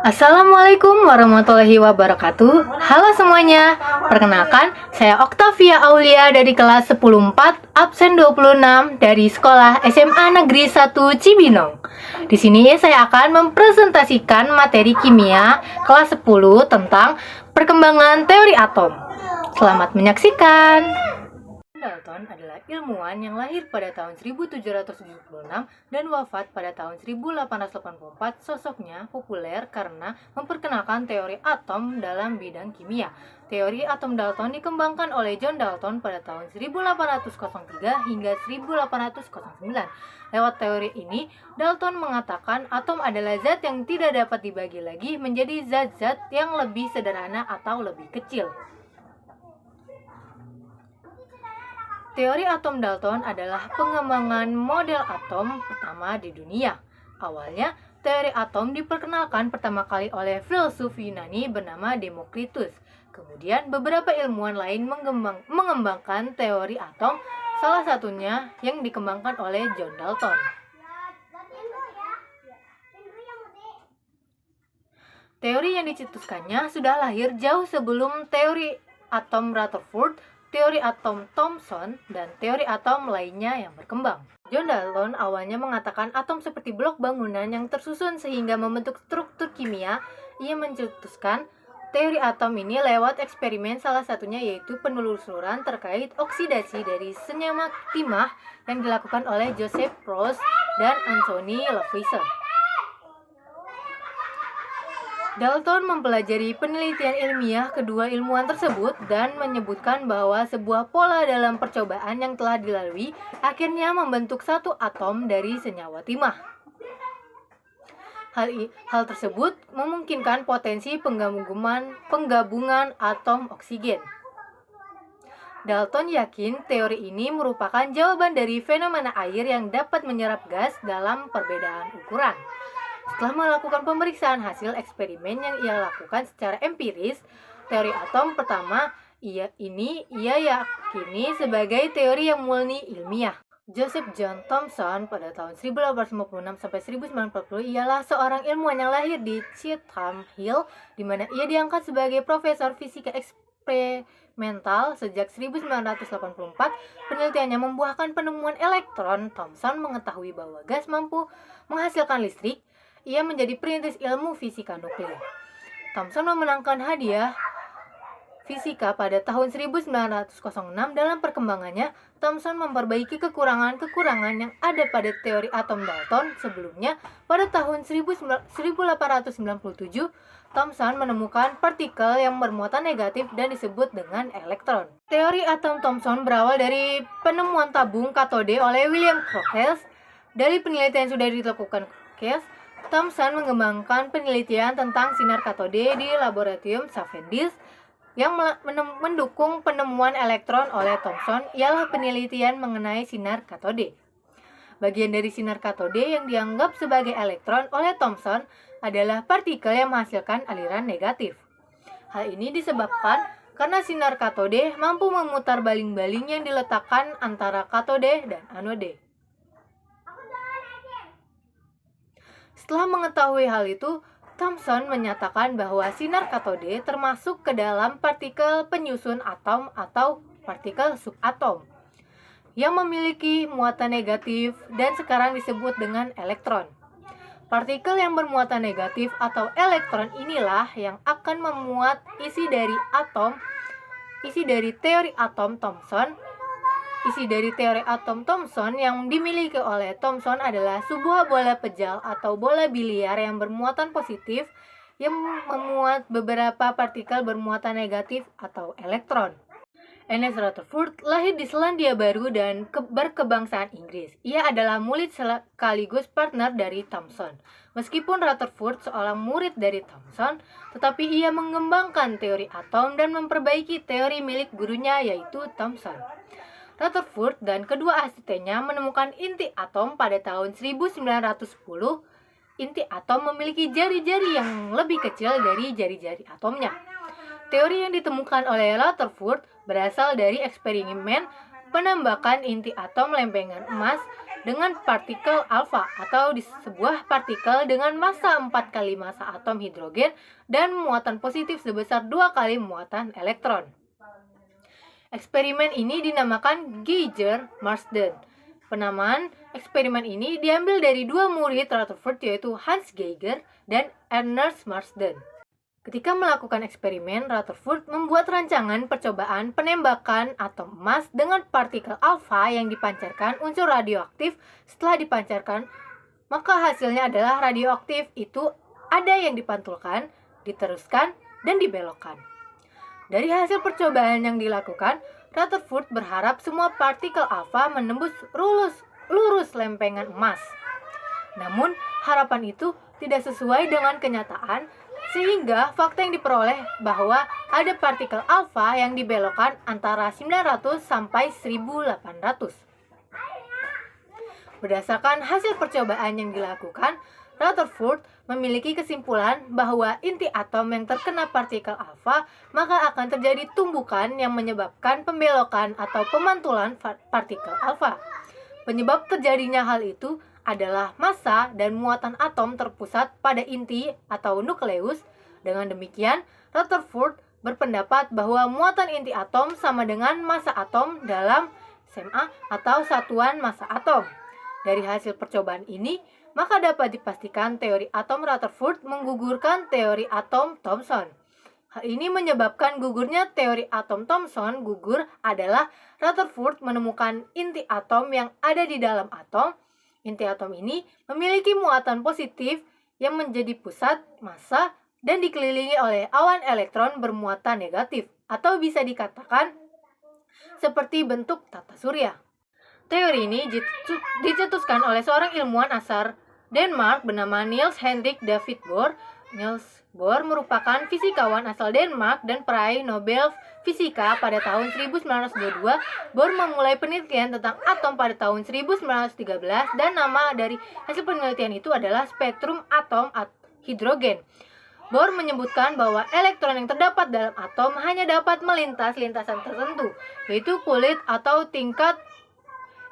Assalamualaikum warahmatullahi wabarakatuh. Halo semuanya. Perkenalkan, saya Oktavia Aulia dari kelas 104 absen 26 dari sekolah SMA Negeri 1 Cibinong. Di sini saya akan mempresentasikan materi kimia kelas 10 tentang perkembangan teori atom. Selamat menyaksikan. Dalton adalah ilmuwan yang lahir pada tahun 1776 dan wafat pada tahun 1884. Sosoknya populer karena memperkenalkan teori atom dalam bidang kimia. Teori atom Dalton dikembangkan oleh John Dalton pada tahun 1803 hingga 1809. Lewat teori ini, Dalton mengatakan atom adalah zat yang tidak dapat dibagi lagi menjadi zat-zat yang lebih sederhana atau lebih kecil. Teori atom Dalton adalah pengembangan model atom pertama di dunia. Awalnya, teori atom diperkenalkan pertama kali oleh filsuf Yunani bernama Demokritus. Kemudian, beberapa ilmuwan lain mengembangkan teori atom, salah satunya yang dikembangkan oleh John Dalton. Teori yang dicetuskannya sudah lahir jauh sebelum teori atom Rutherford, teori atom Thomson, dan teori atom lainnya yang berkembang. John Dalton awalnya mengatakan atom seperti blok bangunan yang tersusun sehingga membentuk struktur kimia. Ia mencetuskan teori atom ini lewat eksperimen, salah satunya yaitu penelusuran terkait oksidasi dari senyawa timah yang dilakukan oleh Joseph Proust dan Anthony Lavoisier. Dalton mempelajari penelitian ilmiah kedua ilmuwan tersebut dan menyebutkan bahwa sebuah pola dalam percobaan yang telah dilalui akhirnya membentuk satu atom dari senyawa timah. Hal tersebut memungkinkan potensi penggabungan atom oksigen. Dalton yakin teori ini merupakan jawaban dari fenomena air yang dapat menyerap gas dalam perbedaan ukuran. Setelah melakukan pemeriksaan hasil eksperimen yang ia lakukan secara empiris, teori atom pertama ia yakini sebagai teori yang murni ilmiah. Joseph John Thomson pada tahun 1856 sampai 1940 ialah seorang ilmuwan yang lahir di Chatham Hill, di mana ia diangkat sebagai profesor fisika eksperimental sejak 1984. Penelitiannya membuahkan penemuan elektron. Thomson mengetahui bahwa gas mampu menghasilkan listrik. Ia menjadi perintis ilmu fisika nuklir. Thomson memenangkan hadiah fisika pada tahun 1906. Dalam perkembangannya, Thomson memperbaiki kekurangan-kekurangan yang ada pada teori atom Dalton sebelumnya. Pada tahun 1897, Thomson menemukan partikel yang bermuatan negatif dan disebut dengan elektron. Teori atom Thomson berawal dari penemuan tabung katode oleh William Crookes. Dari penelitian yang sudah dilakukan Crookes, Thomson mengembangkan penelitian tentang sinar katode di laboratorium Cavendish. Yang mendukung penemuan elektron oleh Thomson ialah penelitian mengenai sinar katode. Bagian dari sinar katode yang dianggap sebagai elektron oleh Thomson adalah partikel yang menghasilkan aliran negatif. Hal ini disebabkan karena sinar katode mampu memutar baling-baling yang diletakkan antara katode dan anode. Setelah mengetahui hal itu, Thomson menyatakan bahwa sinar katode termasuk ke dalam partikel penyusun atom atau partikel subatom yang memiliki muatan negatif dan sekarang disebut dengan elektron. Partikel yang bermuatan negatif atau elektron inilah yang akan memuat isi dari teori atom Thomson. Isi dari teori atom Thomson yang dimiliki oleh Thomson adalah sebuah bola pejal atau bola biliar yang bermuatan positif yang memuat beberapa partikel bermuatan negatif atau elektron. Ernest Rutherford lahir di Selandia Baru dan berkebangsaan Inggris. Ia adalah murid sekaligus partner dari Thomson. Meskipun Rutherford seorang murid dari Thomson, tetapi ia mengembangkan teori atom dan memperbaiki teori milik gurunya yaitu Thomson. Rutherford dan kedua asistennya menemukan inti atom pada tahun 1910. Inti atom memiliki jari-jari yang lebih kecil dari jari-jari atomnya. Teori yang ditemukan oleh Rutherford berasal dari eksperimen penembakan inti atom lempengan emas dengan partikel alfa atau di sebuah partikel dengan massa 4 kali massa atom hidrogen dan muatan positif sebesar 2 kali muatan elektron. Eksperimen ini dinamakan Geiger-Marsden. Penamaan eksperimen ini diambil dari dua murid Rutherford yaitu Hans Geiger dan Ernest Marsden. Ketika melakukan eksperimen, Rutherford membuat rancangan percobaan penembakan atom emas dengan partikel alfa yang dipancarkan unsur radioaktif. Setelah dipancarkan, maka hasilnya adalah radioaktif itu ada yang dipantulkan, diteruskan, dan dibelokkan. Dari hasil percobaan yang dilakukan, Rutherford berharap semua partikel alfa menembus lurus lempengan emas. Namun, harapan itu tidak sesuai dengan kenyataan, sehingga fakta yang diperoleh bahwa ada partikel alfa yang dibelokkan antara 900 sampai 1800. Berdasarkan hasil percobaan yang dilakukan, Rutherford memiliki kesimpulan bahwa inti atom yang terkena partikel alfa maka akan terjadi tumbukan yang menyebabkan pembelokan atau pemantulan partikel alfa. Penyebab terjadinya hal itu adalah massa dan muatan atom terpusat pada inti atau nukleus. Dengan demikian, Rutherford berpendapat bahwa muatan inti atom sama dengan massa atom dalam SMA atau satuan massa atom. Dari hasil percobaan ini, maka dapat dipastikan teori atom Rutherford menggugurkan teori atom Thomson. Hal ini menyebabkan gugurnya teori atom Thomson gugur adalah Rutherford menemukan inti atom yang ada di dalam atom. Inti atom ini memiliki muatan positif yang menjadi pusat massa dan dikelilingi oleh awan elektron bermuatan negatif, atau bisa dikatakan seperti bentuk tata surya. Teori ini dicetuskan oleh seorang ilmuwan asal Denmark bernama Niels Henrik David Bohr. Niels Bohr merupakan fisikawan asal Denmark dan peraih Nobel Fisika pada tahun 1922. Bohr memulai penelitian tentang atom pada tahun 1913 dan nama dari hasil penelitian itu adalah spektrum atom hidrogen. Bohr menyebutkan bahwa elektron yang terdapat dalam atom hanya dapat melintas lintasan tertentu, yaitu kulit atau tingkat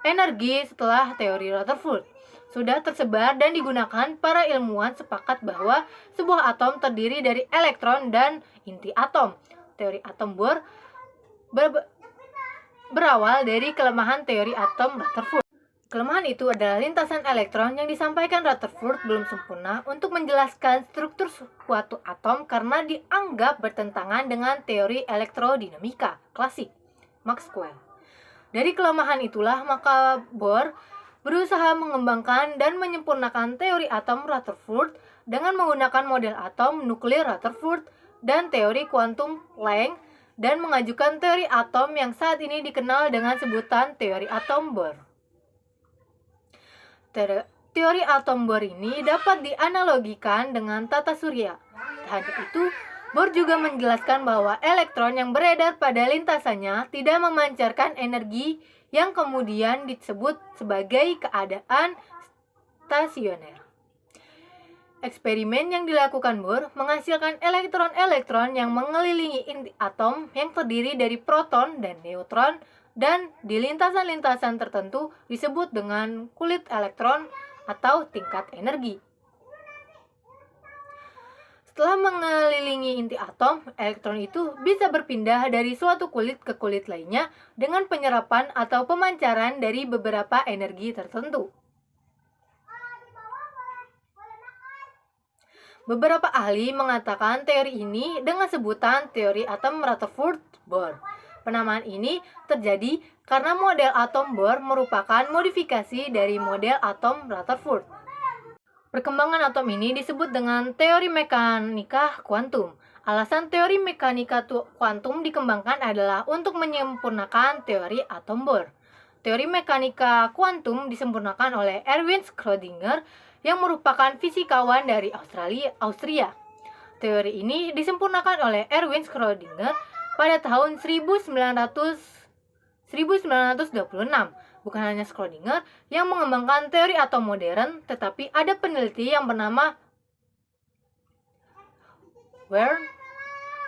energi. Setelah teori Rutherford sudah tersebar dan digunakan, para ilmuwan sepakat bahwa sebuah atom terdiri dari elektron dan inti atom. Teori atom Bohr berawal dari kelemahan teori atom Rutherford. Kelemahan itu adalah lintasan elektron yang disampaikan Rutherford belum sempurna untuk menjelaskan struktur suatu atom karena dianggap bertentangan dengan teori elektrodinamika klasik Maxwell. Dari kelemahan itulah maka Bohr berusaha mengembangkan dan menyempurnakan teori atom Rutherford dengan menggunakan model atom nuklir Rutherford dan teori kuantum Planck dan mengajukan teori atom yang saat ini dikenal dengan sebutan teori atom Bohr. Teori atom Bohr ini dapat dianalogikan dengan tata surya. Tak hanya itu, Bohr juga menjelaskan bahwa elektron yang beredar pada lintasannya tidak memancarkan energi yang kemudian disebut sebagai keadaan stasioner. Eksperimen yang dilakukan Bohr menghasilkan elektron-elektron yang mengelilingi inti atom yang terdiri dari proton dan neutron dan di lintasan-lintasan tertentu disebut dengan kulit elektron atau tingkat energi. Setelah mengelilingi inti atom, elektron itu bisa berpindah dari suatu kulit ke kulit lainnya dengan penyerapan atau pemancaran dari beberapa energi tertentu. Beberapa ahli mengatakan teori ini dengan sebutan teori atom Rutherford-Bohr. Penamaan ini terjadi karena model atom Bohr merupakan modifikasi dari model atom Rutherford. Perkembangan atom ini disebut dengan teori mekanika kuantum. Alasan teori mekanika kuantum dikembangkan adalah untuk menyempurnakan teori atom Bohr. Teori mekanika kuantum disempurnakan oleh Erwin Schrödinger yang merupakan fisikawan dari Austria. Teori ini disempurnakan oleh Erwin Schrödinger pada tahun 1926. Bukan hanya Schrödinger yang mengembangkan teori atom modern, tetapi ada peneliti yang bernama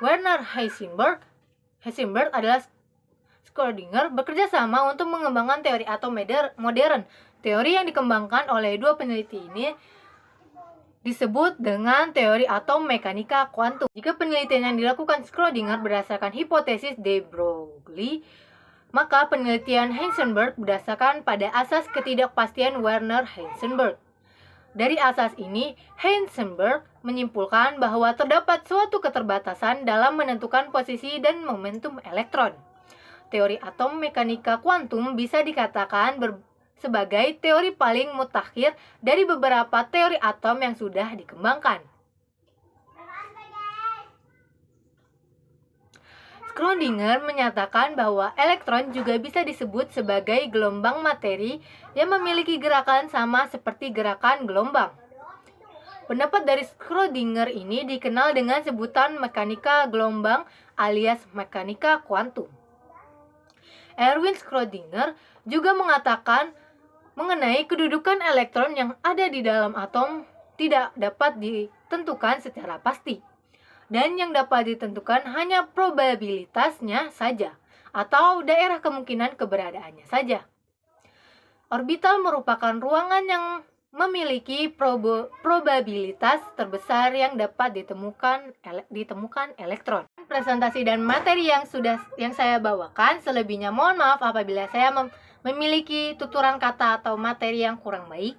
Werner Heisenberg. Heisenberg adalah Schrödinger bekerja sama untuk mengembangkan teori atom modern. Teori yang dikembangkan oleh dua peneliti ini disebut dengan teori atom mekanika kuantum. Jika penelitian yang dilakukan Schrödinger berdasarkan hipotesis de Broglie, maka penelitian Heisenberg berdasarkan pada asas ketidakpastian Werner-Heisenberg. Dari asas ini, Heisenberg menyimpulkan bahwa terdapat suatu keterbatasan dalam menentukan posisi dan momentum elektron. Teori atom mekanika kuantum bisa dikatakan sebagai teori paling mutakhir dari beberapa teori atom yang sudah dikembangkan. Schrödinger menyatakan bahwa elektron juga bisa disebut sebagai gelombang materi yang memiliki gerakan sama seperti gerakan gelombang. Pendapat dari Schrödinger ini dikenal dengan sebutan mekanika gelombang alias mekanika kuantum. Erwin Schrödinger juga mengatakan mengenai kedudukan elektron yang ada di dalam atom tidak dapat ditentukan secara pasti. Dan yang dapat ditentukan hanya probabilitasnya saja, atau daerah kemungkinan keberadaannya saja. Orbital merupakan ruangan yang memiliki probabilitas terbesar yang dapat ditemukan elektron. Presentasi dan materi yang saya bawakan, selebihnya mohon maaf apabila saya memiliki tuturan kata atau materi yang kurang baik.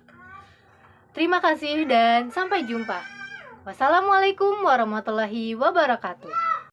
Terima kasih dan sampai jumpa. Wassalamualaikum warahmatullahi wabarakatuh.